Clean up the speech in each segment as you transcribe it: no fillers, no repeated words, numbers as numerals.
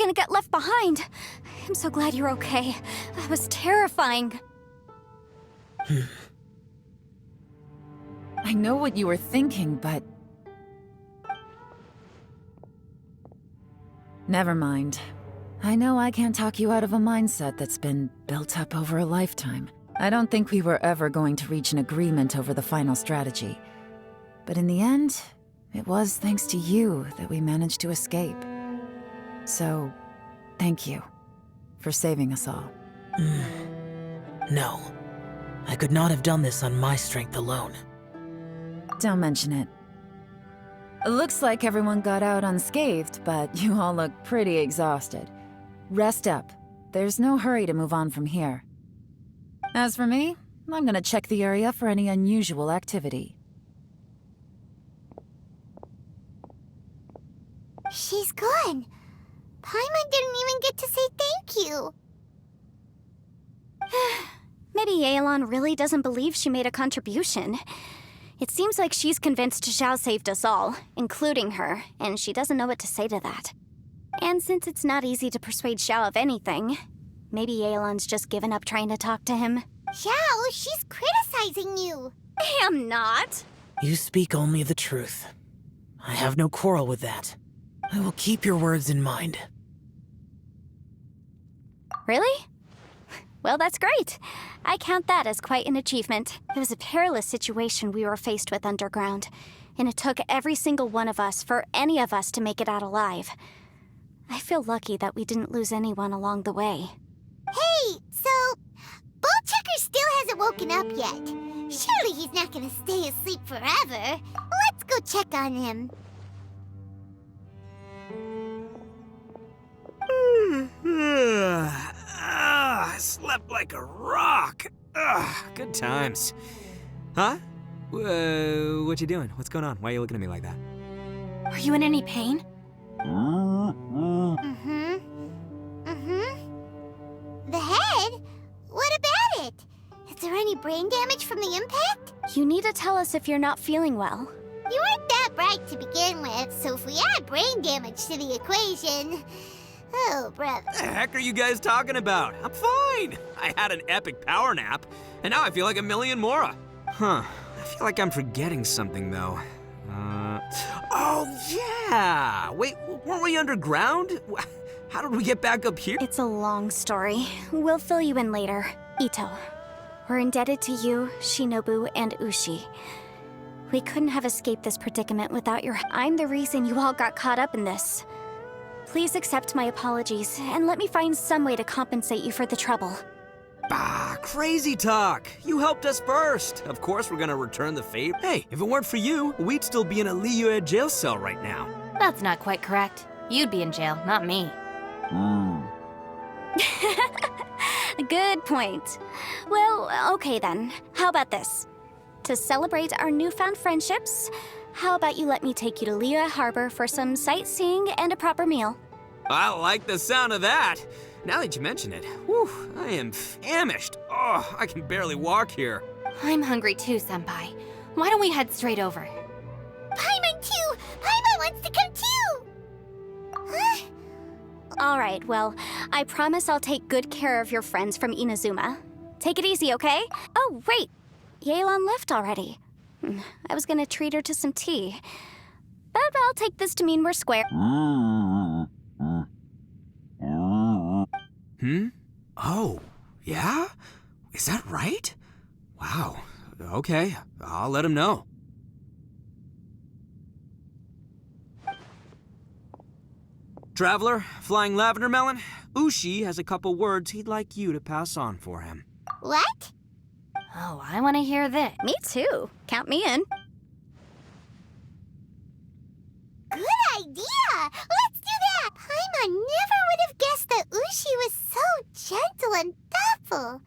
gonna get left behind. I'm so glad you're okay. That was terrifying. I know what you were thinking, but... Never mind. I know I can't talk you out of a mindset that's been built up over a lifetime. I don't think we were ever going to reach an agreement over the final strategy. But in the end, it was thanks to you that we managed to escape. So, thank you for saving us all. No. I could not have done this on my strength alone. Don't mention it. It looks like everyone got out unscathed, but you all look pretty exhausted. Rest up. There's no hurry to move on from here. As for me, I'm gonna check the area for any unusual activity. She's gone. Paimon didn't even get to say thank you. Maybe Yelan really doesn't believe she made a contribution. It seems like she's convinced Xiao saved us all, including her, and she doesn't know what to say to that. And since it's not easy to persuade Xiao of anything, maybe Yelan's just given up trying to talk to him. Xiao, she's criticizing you. I am not. You speak only the truth. I have no quarrel with that. I will keep your words in mind. Really? Well, that's great. I count that as quite an achievement. It was a perilous situation we were faced with underground, and it took every single one of us for any of us to make it out alive. I feel lucky that we didn't lose anyone along the way. Hey, so... Bullchecker still hasn't woken up yet. Surely he's not gonna stay asleep forever. Let's go check on him. I slept like a rock. Good times. Huh? What you doing? What's going on? Why are you looking at me like that? Are you in any pain? The head? What about it? Is there any brain damage from the impact? You need to tell us if you're not feeling well. You weren't that bright to begin with, so if we add brain damage to the equation... Oh, brother. What the heck are you guys talking about? I'm fine. I had an epic power nap, and now I feel like a million more. Huh. I feel like I'm forgetting something, though. Oh, yeah! Wait, weren't we underground? How did we get back up here? It's a long story. We'll fill you in later. Ito, we're indebted to you, Shinobu, and Ushi. We couldn't have escaped this predicament without your... I'm the reason you all got caught up in this. Please accept my apologies, and let me find some way to compensate you for the trouble. Bah, crazy talk. You helped us first. Of course we're gonna return the favor. Hey, if it weren't for you, we'd still be in a Liyue jail cell right now. That's not quite correct. You'd be in jail, not me. Good point. Well, okay then. How about this? To celebrate our newfound friendships, how about you let me take you to Liyue Harbor for some sightseeing and a proper meal? I like the sound of that. Now that you mention it, whew, I am famished. Oh, I can barely walk here. I'm hungry too, Senpai. Why don't we head straight over? Paimon too! Paimon wants to come too! Huh? All right, well, I promise I'll take good care of your friends from Inazuma. Take it easy, okay? Oh, wait. Yelan left already. I was gonna treat her to some tea. But I'll take this to mean we're square. Oh, yeah? Is that right? Wow. Okay, I'll let him know. Traveler, Flying Lavender Melon, Ushi has a couple words he'd like you to pass on for him. What? Oh, I want to hear this. Me too. Count me in. Good idea! Let's do that! Paimon never would have guessed that Ushi was so gentle and thoughtful.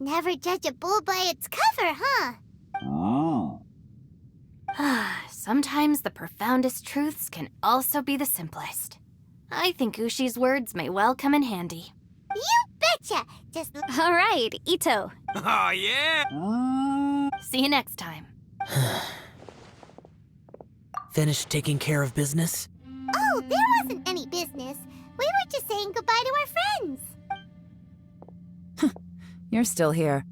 Never judge a bull by its cover, huh? Sometimes the profoundest truths can also be the simplest. I think Ushi's words may well come in handy. You betcha! Just... All right, Ito. Oh, yeah? See you next time. Finished taking care of business? Oh, there wasn't any business. We were just saying goodbye to our friends. You're still here.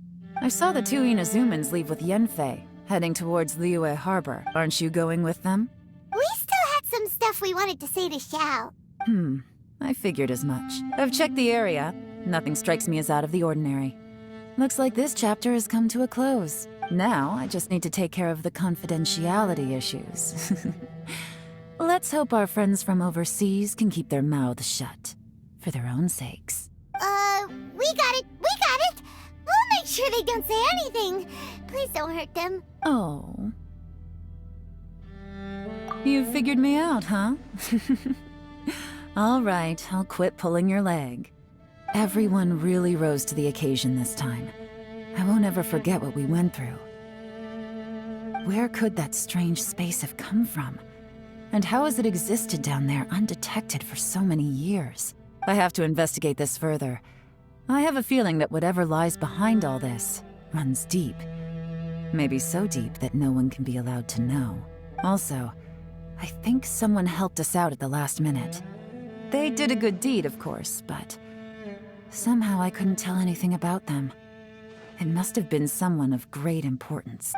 I saw the two Inazumans leave with Yenfei, heading towards Liyue Harbor. Aren't you going with them? We still had some stuff we wanted to say to Xiao. I figured as much. I've checked the area. Nothing strikes me as out of the ordinary. Looks like this chapter has come to a close. Now, I just need to take care of the confidentiality issues. Let's hope our friends from overseas can keep their mouths shut. For their own sakes. We got it! We'll make sure they don't say anything. Please don't hurt them. Oh. You figured me out, huh? All right, I'll quit pulling your leg. Everyone really rose to the occasion this time. I won't ever forget what we went through. Where could that strange space have come from? And how has it existed down there undetected for so many years? I have to investigate this further. I have a feeling that whatever lies behind all this runs deep. Maybe so deep that no one can be allowed to know. Also, I think someone helped us out at the last minute. They did a good deed, of course, but somehow I couldn't tell anything about them. It must have been someone of great importance.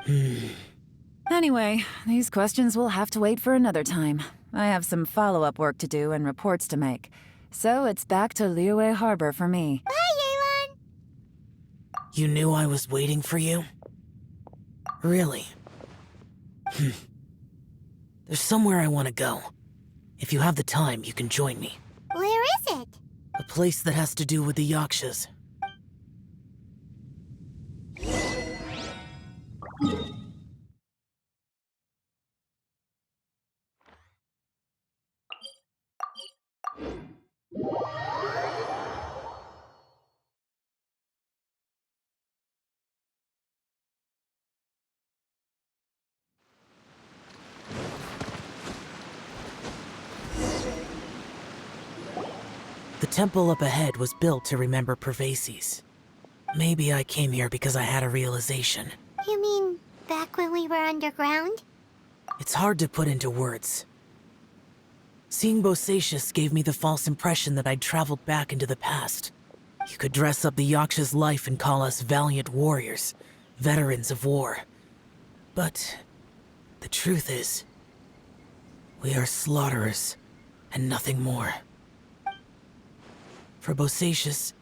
Anyway, these questions will have to wait for another time. I have some follow-up work to do and reports to make. So it's back to Liyue Harbor for me. Bye, Yelan! You knew I was waiting for you? Really? There's somewhere I want to go. If you have the time, you can join me. Where is it? A place that has to do with the Yakshas. The temple up ahead was built to remember Pervases. Maybe I came here because I had a realization. You mean back when we were underground? It's hard to put into words. Seeing Bosacius gave me the false impression that I'd traveled back into the past. You could dress up the Yaksha's life and call us valiant warriors, veterans of war. But the truth is, we are slaughterers and nothing more. For Bosacius,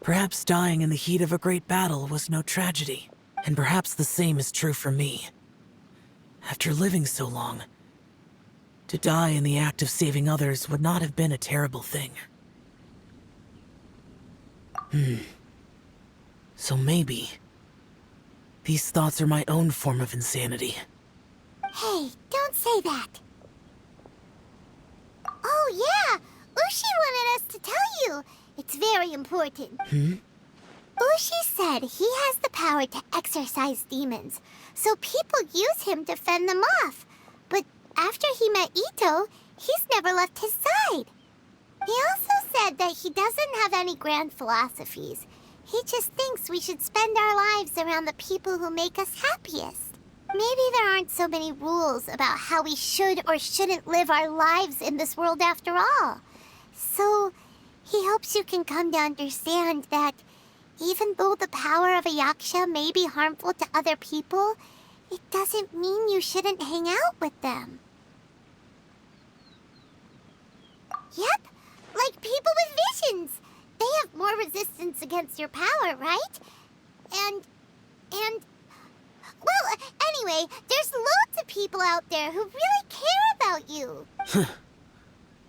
perhaps dying in the heat of a great battle was no tragedy, and perhaps the same is true for me. After living so long, to die in the act of saving others would not have been a terrible thing. So maybe these thoughts are my own form of insanity. Hey, don't say that. Oh yeah, Ushi wanted us to tell you. It's very important. Ushi said he has the power to exorcise demons, so people use him to fend them off. But after he met Ito, he's never left his side. He also said that he doesn't have any grand philosophies. He just thinks we should spend our lives around the people who make us happiest. Maybe there aren't so many rules about how we should or shouldn't live our lives in this world after all. So, he hopes you can come to understand that even though the power of a yaksha may be harmful to other people, it doesn't mean you shouldn't hang out with them. Yep, like people with visions. They have more resistance against your power, right? And... Well, anyway, there's loads of people out there who really care about you.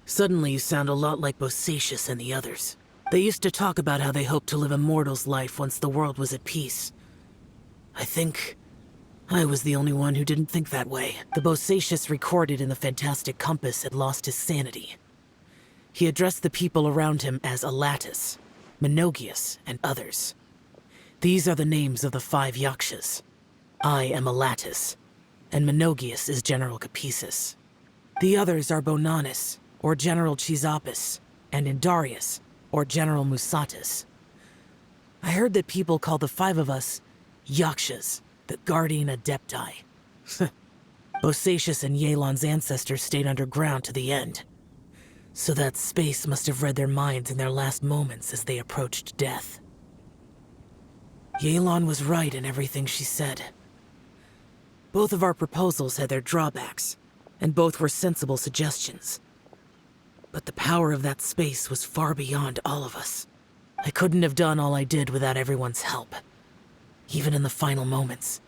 Suddenly you sound a lot like Bosacius and the others. They used to talk about how they hoped to live a mortal's life once the world was at peace. I think I was the only one who didn't think that way. The Bosacius recorded in the Fantastic Compass had lost his sanity. He addressed the people around him as Alatus, Menogius, and others. These are the names of the 5 Yakshas. I am Alatus, and Menogius is General Capisis. The others are Bonanis, or General Chisapis, and Indarius, or General Musatus. I heard that people call the 5 of us Yakshas, the Guardian Adepti. Bosacius and Yelan's ancestors stayed underground to the end. So that space must have read their minds in their last moments as they approached death. Yelan was right in everything she said. Both of our proposals had their drawbacks, and both were sensible suggestions. But the power of that space was far beyond all of us. I couldn't have done all I did without everyone's help. Even in the final moments,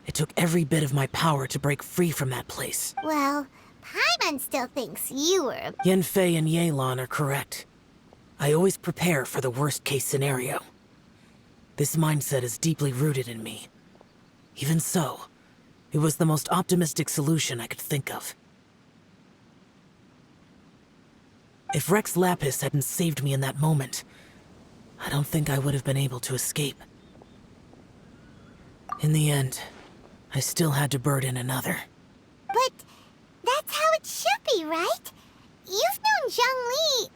it took every bit of my power to break free from that place. Well, Paimon still thinks you were. Yanfei and Yelan are correct. I always prepare for the worst-case scenario. This mindset is deeply rooted in me. Even so, it was the most optimistic solution I could think of. If Rex Lapis hadn't saved me in that moment, I don't think I would have been able to escape. In the end, I still had to burden another. But that's how it should be, right? You've known Zhang Li,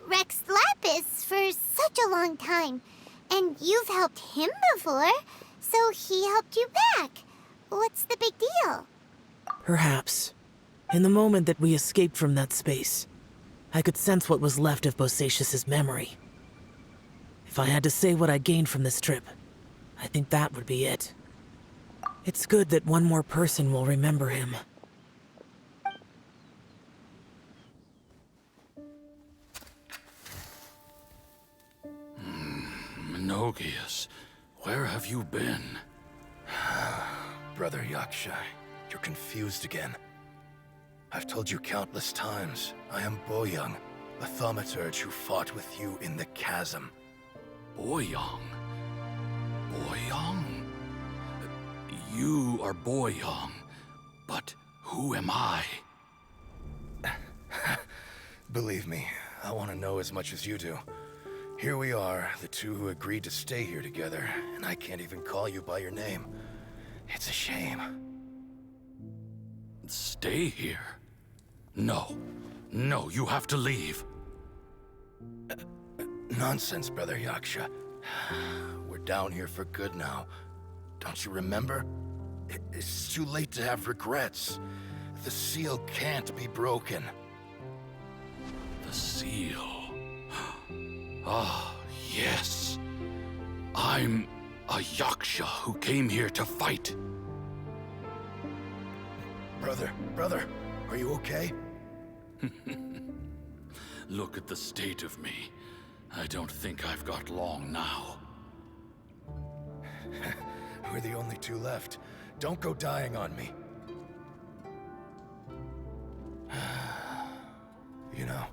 Rex Lapis, for such a long time. And you've helped him before, so he helped you back. What's the big deal? Perhaps. In the moment that we escaped from that space, I could sense what was left of Bosacius's memory. If I had to say what I gained from this trip, I think that would be it. It's good that one more person will remember him. Menogias, where have you been? Brother Yaksha, you're confused again. I've told you countless times, I am Boyoung, a thaumaturge who fought with you in the chasm. Boyoung? Boyoung? You are Boyoung, but who am I? Believe me, I want to know as much as you do. Here we are, the two who agreed to stay here together, and I can't even call you by your name. It's a shame. Stay here? No. No, you have to leave. Nonsense, Brother Yaksha. We're down here for good now. Don't you remember? It's too late to have regrets. The seal can't be broken. The seal. Ah, yes. I'm a Yaksha who came here to fight. Brother, are you okay? Look at the state of me. I don't think I've got long now. We're the only two left. Don't go dying on me. You know,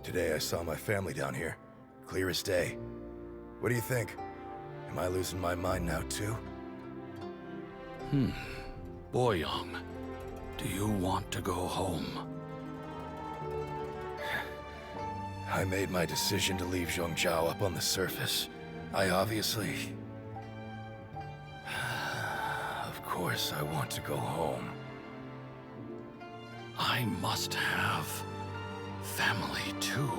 today I saw my family down here. Clear as day. What do you think? Am I losing my mind now too? Boyoung, do you want to go home? I made my decision to leave Zhongzhao up on the surface. I obviously... Of course I want to go home. I must have family too.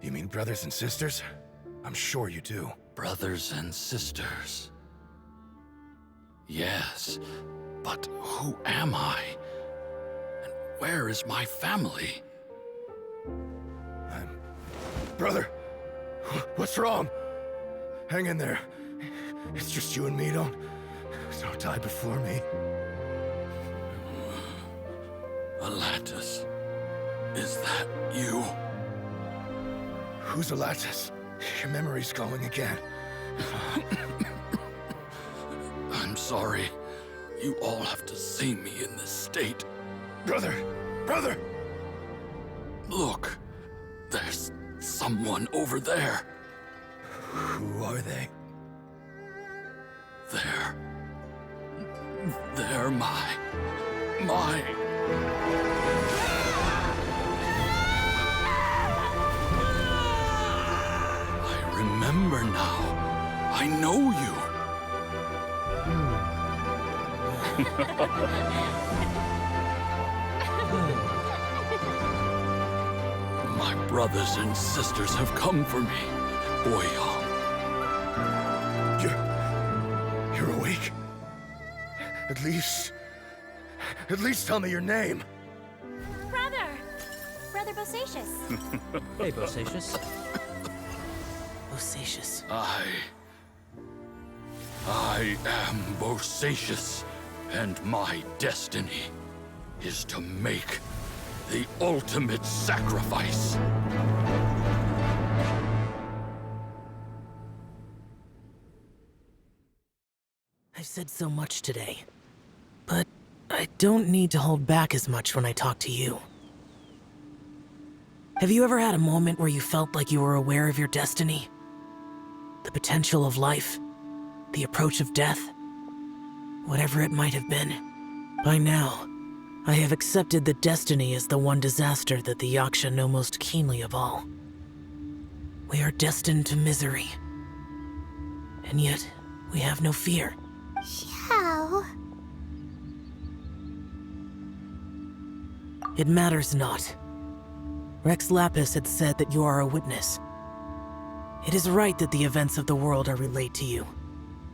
You mean brothers and sisters? I'm sure you do. Brothers and sisters. Yes, but who am I? And where is my family? Brother! What's wrong? Hang in there. It's just you and me, don't die before me. Alatus, is that you? Who's Alatus? Your memory's going again. I'm sorry. You all have to see me in this state. Brother! Look, there's someone over there. Who are they? They're my... I remember now. I know you. My brothers and sisters have come for me, Boyoung. You're awake? At least tell me your name. Bosacious. Hey, Bosacious. Bosacious. I am Bosacious, and my destiny is to make the ultimate sacrifice. I've said so much today, but I don't need to hold back as much when I talk to you. Have you ever had a moment where you felt like you were aware of your destiny? The potential of life? The approach of death? Whatever it might have been. By now, I have accepted that destiny is the one disaster that the Yaksha know most keenly of all. We are destined to misery. And yet, we have no fear. Xiao. It matters not. Rex Lapis had said that you are a witness. It is right that the events of the world are relayed to you.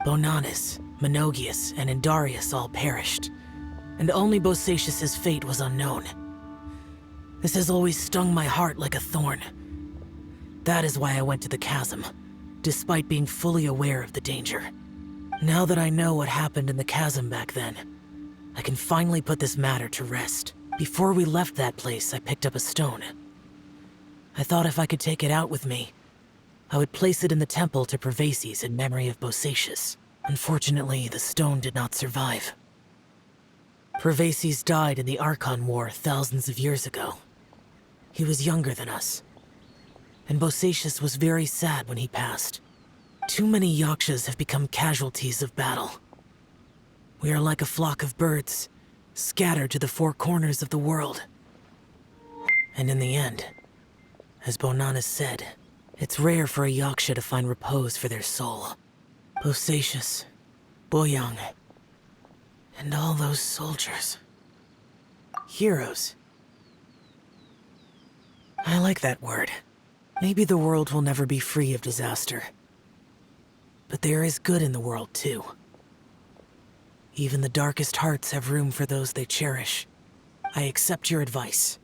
Bonanis, Menogias, and Indarius all perished, and only Bosacious's fate was unknown. This has always stung my heart like a thorn. That is why I went to the chasm, despite being fully aware of the danger. Now that I know what happened in the chasm back then, I can finally put this matter to rest. Before we left that place, I picked up a stone. I thought if I could take it out with me, I would place it in the temple to Pervases in memory of Bosacious. Unfortunately, the stone did not survive. Pervases died in the Archon War thousands of years ago. He was younger than us, and Bosacious was very sad when he passed. Too many Yakshas have become casualties of battle. We are like a flock of birds, scattered to the four corners of the world. And in the end, as Bonanis said, it's rare for a Yaksha to find repose for their soul. Bosacious, Boyang, and all those soldiers. Heroes. I like that word. Maybe the world will never be free of disaster. But there is good in the world, too. Even the darkest hearts have room for those they cherish. I accept your advice.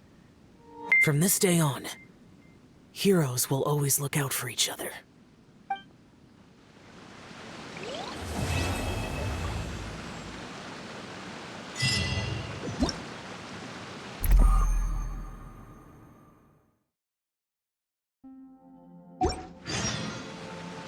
From this day on, heroes will always look out for each other.